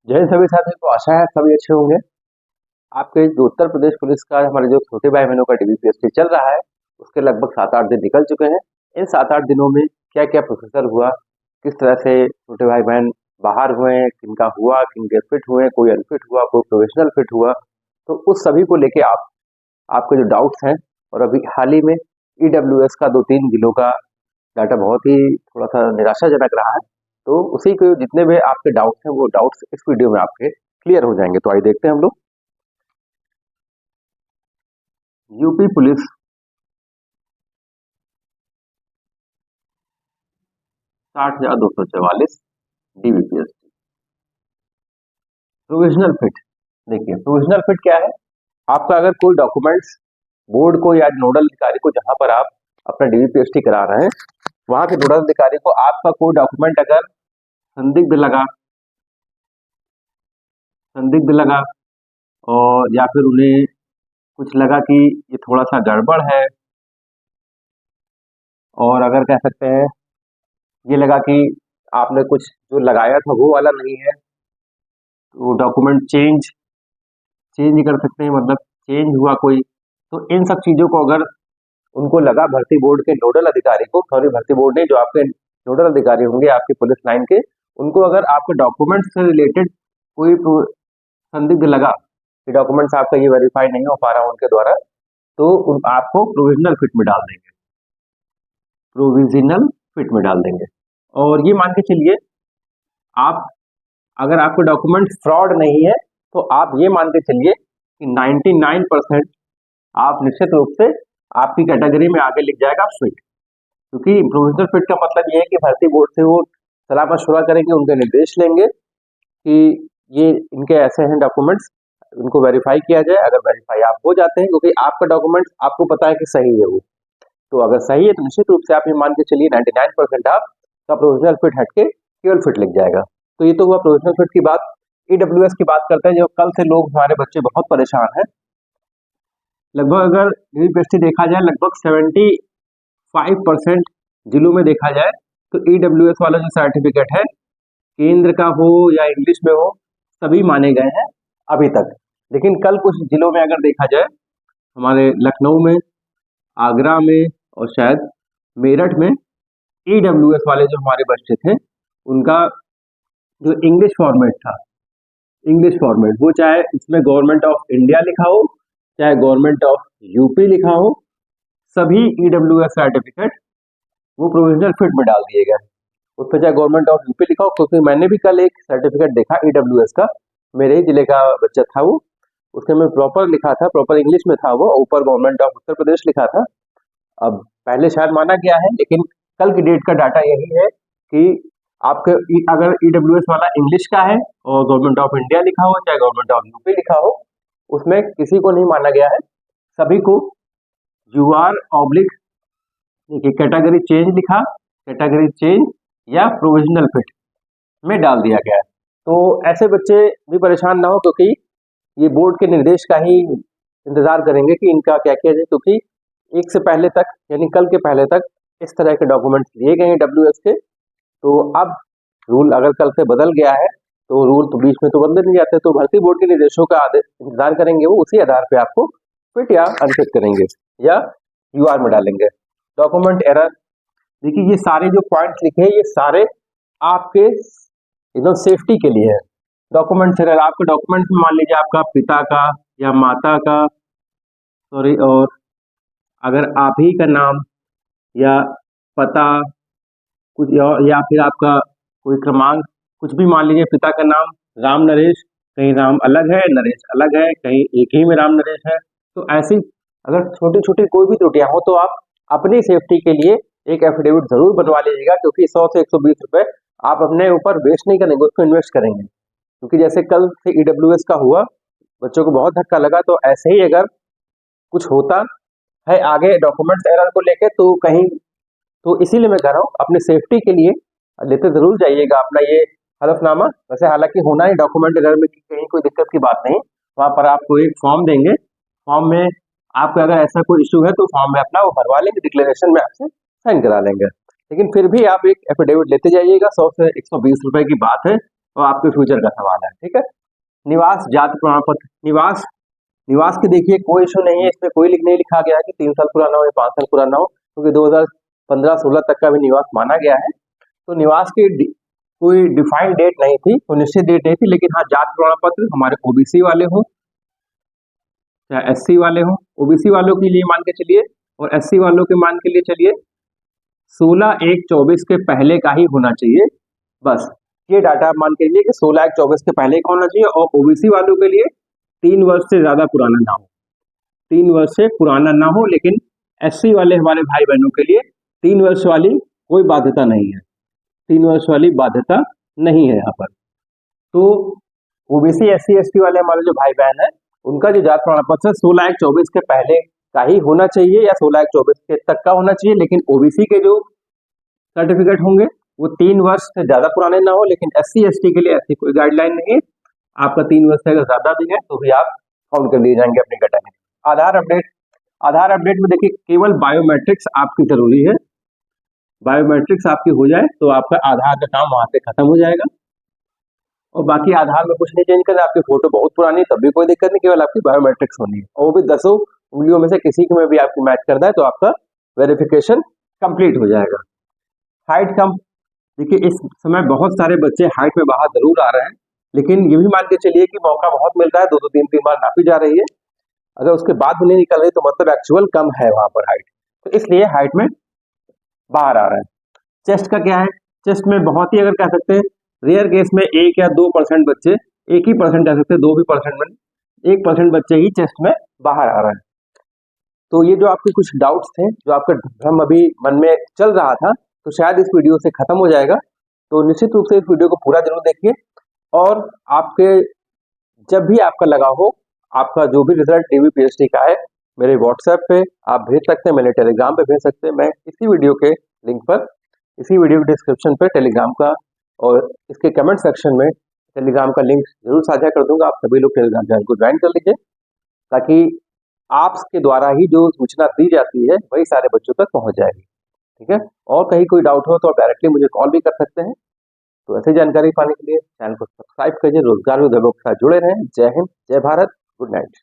जय हिंद सभी साथियों को आशा है सभी अच्छे होंगे। आपके जो उत्तर प्रदेश पुलिस का हमारे जो छोटे भाई बहनों का डीबीपीएससी चल रहा है उसके लगभग 7-8 दिन निकल चुके हैं। इन 7-8 दिनों में क्या क्या प्रोसेसर हुआ, किस तरह से छोटे भाई बहन बाहर हुए, किनका हुआ, किनके फिट हुए, कोई अनफिट हुआ, कोई प्रोविजनल फिट हुआ, तो उस सभी को लेके आपके जो डाउट्स हैं। और अभी हाल ही में ईडब्ल्यूएस का 2-3 जिलों का डाटा बहुत ही थोड़ा सा निराशाजनक रहा है। तो उसी के जितने भी आपके डाउट्स हैं वो डाउट्स इस वीडियो में आपके क्लियर हो जाएंगे। तो आइए देखते हैं हम लोग। UP police 60,244 DBPSC provisional fit. देखिए प्रोविजनल फिट क्या है। आपका अगर कोई डॉक्यूमेंट्स बोर्ड को या नोडल अधिकारी को जहां पर आप अपना डीबीपीएससी करा रहे हैं वहां के नोडल अधिकारी को आपका कोई डॉक्यूमेंट अगर संदिग्ध लगा संदिग्ध लगा और या फिर उन्हें कुछ लगा कि ये थोड़ा सा गड़बड़ है, और अगर कह सकते हैं ये लगा कि आपने कुछ जो लगाया था वो वाला नहीं है, तो डॉक्यूमेंट चेंज चेंज कर सकते हैं, मतलब चेंज हुआ कोई। तो इन सब चीज़ों को अगर उनको लगा भर्ती बोर्ड के नोडल अधिकारी को, सॉरी भर्ती बोर्ड नहीं, जो आपके नोडल अधिकारी होंगे आपकी पुलिस लाइन के, उनको अगर आपके डॉक्यूमेंट से रिलेटेड कोई संदिग्ध लगा कि डॉक्यूमेंट्स आपका ये वेरीफाई नहीं हो पा रहा उनके द्वारा, तो आपको प्रोविजनल फिट में डाल देंगे, प्रोविजनल फिट में डाल देंगे। और ये मान के चलिए आप अगर आपके डॉक्यूमेंट फ्रॉड नहीं है तो आप ये मान के चलिए कि 99% आप निश्चित रूप से आपकी कैटेगरी में आगे लिख जाएगा फिट। क्योंकि प्रोविजनल फिट का मतलब ये है कि भर्ती बोर्ड से वो सलाह मशवरा करेंगे, उनके निर्देश लेंगे कि ये इनके ऐसे हैं डॉक्यूमेंट्स, उनको वेरीफाई किया जाए। अगर वेरीफाई आप हो जाते हैं, क्योंकि आपका डॉक्यूमेंट्स आपको पता है कि सही है वो, तो अगर सही है तो निश्चित रूप से आप ये मान के चलिए 99% आपका प्रोविजनल फिट हटके केवल फिट लिख जाएगा। तो ये तो हुआ प्रोविजनल फिट की बात। ईडब्ल्यूएस की बात करते हैं, जो कल से लोग हमारे बच्चे बहुत परेशान हैं। लगभग अगर यूपीएससी देखा जाए लगभग 75% जिलों में देखा जाए तो ईडब्ल्यूएस वाला जो सर्टिफिकेट है, केंद्र का हो या इंग्लिश में हो, सभी माने गए हैं अभी तक। लेकिन कल कुछ जिलों में अगर देखा जाए, हमारे लखनऊ में, आगरा में और शायद मेरठ में ईडब्ल्यूएस वाले जो हमारे बच्चे थे उनका जो इंग्लिश फॉर्मेट था, इंग्लिश फॉर्मेट, वो चाहे इसमें गवर्नमेंट ऑफ इंडिया लिखा हो चाहे गवर्नमेंट ऑफ यूपी लिखा हो, सभी ईडब्ल्यूएस सर्टिफिकेट वो प्रोविजनल फिट में डाल दिए गए। उस पर चाहे गवर्नमेंट ऑफ यूपी लिखा हो, क्योंकि मैंने भी कल एक सर्टिफिकेट देखा ईडब्ल्यूएस का, मेरे ही जिले का बच्चा था वो, उसके में प्रॉपर लिखा था, प्रॉपर इंग्लिश में था वो, ऊपर गवर्नमेंट ऑफ उत्तर प्रदेश लिखा था। अब पहले शायद माना गया है, लेकिन कल की डेट का डाटा यही है कि आपके अगर ईडब्ल्यूएस वाला इंग्लिश का है और गवर्नमेंट ऑफ इंडिया लिखा हो चाहे गवर्नमेंट ऑफ यूपी लिखा हो, उसमें किसी को नहीं माना गया है, सभी को यूआर ऑब्लिक कैटेगरी चेंज लिखा, कैटेगरी चेंज या प्रोविजनल फिट में डाल दिया गया है। तो ऐसे बच्चे भी परेशान ना हो, क्योंकि ये बोर्ड के निर्देश का ही इंतजार करेंगे कि इनका क्या किया जाए, क्योंकि एक से पहले तक यानी कल के पहले तक इस तरह के डॉक्यूमेंट्स लिए गए हैं डब्ल्यूएस के। तो अब रूल अगर कल से बदल गया है तो रूल तो बीच में तो बदल नहीं जाते, तो भर्ती बोर्ड के निर्देशों का इंतजार करेंगे, वो उसी आधार पे आपको फिट या अनफिट करेंगे या यूआर में डालेंगे। डॉक्यूमेंट एरर, देखिए ये सारे जो पॉइंट्स लिखे हैं ये सारे आपके एकदम सेफ्टी के लिए है। डॉक्यूमेंट एरर, आपके डॉक्यूमेंट में मान लीजिए आपका पिता का या माता का, सॉरी, और अगर आप ही का नाम या पता कुछ या फिर आपका कोई क्रमांक, कुछ भी मान लीजिए, पिता का नाम राम नरेश, कहीं राम अलग है नरेश अलग है, कहीं एक ही में राम नरेश है, तो ऐसी अगर छोटी छोटी कोई भी त्रुटियां हो तो आप अपनी सेफ्टी के लिए एक एफिडेविट जरूर बनवा लीजिएगा, क्योंकि 100 से 120 रुपए आप अपने ऊपर वेस्ट नहीं करेंगे, उसको इन्वेस्ट करेंगे। क्योंकि जैसे कल से ईडब्ल्यूएस का हुआ, बच्चों को बहुत धक्का लगा, तो ऐसे ही अगर कुछ होता है आगे डॉक्यूमेंट्स एरर को लेके तो कहीं, तो इसीलिए मैं कह रहा हूँ अपनी सेफ्टी के लिए लेते जरूर जाइएगा अपना ये हलफनामा। वैसे हालांकि होना ही डॉक्यूमेंट एरर में कहीं कोई दिक्कत की बात नहीं, वहां पर आपको एक फॉर्म देंगे, फॉर्म में आपका अगर ऐसा कोई इशू है तो फॉर्म में अपना वो भरवा लेंगे, डिक्लेरेशन में आपसे साइन करा लेंगे। लेकिन फिर भी आप एक एफिडेविट लेते जाइएगा, 100 से 120 रुपए की बात है, और आपके फ्यूचर का सवाल है। ठीक है, निवास जाति प्रमाण पत्र, निवास निवास के देखिए कोई इशू नहीं है, इसमें कोई नहीं लिखा गया है कि 3 साल पुराना हो या 5 साल पुराना हो, क्योंकि 2015-16 तक का भी निवास माना गया है। तो निवास की कोई डिफाइंड डेट नहीं थी, कोई निश्चित डेट नहीं थी, लेकिन हाँ जाति प्रमाण पत्र हमारे ओबीसी वाले हों या एससी वाले हों, ओबीसी वालों के लिए मान के चलिए और एससी वालों के मान के लिए चलिए 16/1/24 के पहले का ही होना चाहिए। बस ये डाटा आप मान के चलिए कि 16/1/24 के पहले का होना चाहिए, और ओबीसी वालों के लिए 3 वर्ष से ज्यादा पुराना ना हो, 3 वर्ष से पुराना ना हो। लेकिन एससी वाले हमारे भाई बहनों के लिए 3 वर्ष वाली कोई बाध्यता नहीं है, 3 वर्ष वाली बाध्यता नहीं है यहाँ पर। तो ओबीसी एससी एसटी वाले हमारे जो भाई बहन है, उनका जो जाति प्रमाण पत्र 16/1/24 के पहले का ही होना चाहिए या 16/1/24 के तक का होना चाहिए। लेकिन ओबीसी के जो सर्टिफिकेट होंगे वो 3 वर्ष से ज्यादा पुराने ना हो। लेकिन एससी एसटी के लिए ऐसी कोई गाइडलाइन नहीं है, आपका 3 वर्ष से अगर ज्यादा भी है तो भी आप काउंट कर लिए जाएंगे अपनी कैटेगरी। आधार अपडेट, आधार अपडेट में देखिए केवल बायोमेट्रिक्स आपकी जरूरी है, बायोमेट्रिक्स आपकी हो जाए तो आपका आधार का काम वहां से खत्म हो जाएगा। और बाकी आधार में कुछ नहीं चेंज करना, आपकी फोटो बहुत पुरानी है तब भी कोई दिक्कत नहीं, केवल आपकी बायोमेट्रिक्स होनी है, और वो भी 10 उंगलियों में से किसी में भी आपको मैच करता है तो आपका वेरिफिकेशन कंप्लीट हो जाएगा। हाइट कम, देखिए इस समय बहुत सारे बच्चे हाइट में बाहर जरूर आ रहे हैं, लेकिन ये भी मान के चलिए कि मौका बहुत मिल रहा है, 2 3 बार नापी जा रही है, अगर उसके बाद भी नहीं निकल रही तो मतलब एक्चुअल कम है वहां पर हाइट, तो इसलिए हाइट में बाहर आ रहा है। चेस्ट का क्या है, चेस्ट में बहुत ही अगर कह सकते हैं रेयर केस में 1 या 2% बच्चे, 1 ही परसेंट कह सकते हैं, 2% में 1% बच्चे ही चेस्ट में बाहर आ रहे हैं। तो ये जो आपके कुछ डाउट्स थे, जो आपका भ्रम अभी मन में चल रहा था, तो शायद इस वीडियो से खत्म हो जाएगा। तो निश्चित रूप से इस वीडियो को पूरा जरूर देखिए, और आपके जब भी आपका लगा हो, आपका जो भी रिजल्ट टीवी पीएचडी का है, मेरे व्हाट्सएप पे आप भेज सकते हैं, मेरे टेलीग्राम पे भेज सकते हैं। मैं इसी वीडियो के लिंक पर, इसी वीडियो के डिस्क्रिप्शन पे टेलीग्राम का और इसके कमेंट सेक्शन में टेलीग्राम का लिंक जरूर साझा कर दूंगा। आप सभी लोग टेलीग्राम चैनल को ज्वाइन कर लीजिए, ताकि आपके द्वारा ही जो सूचना दी जाती है वही सारे बच्चों तक पहुंच जाएगी। ठीक है, और कहीं कोई डाउट हो तो आप डायरेक्टली मुझे कॉल भी कर सकते हैं। तो ऐसी जानकारी पाने के लिए चैनल को सब्सक्राइब करिए, रोजगार विभाग के साथ जुड़े रहें। जय हिंद, जय भारत, गुड नाइट।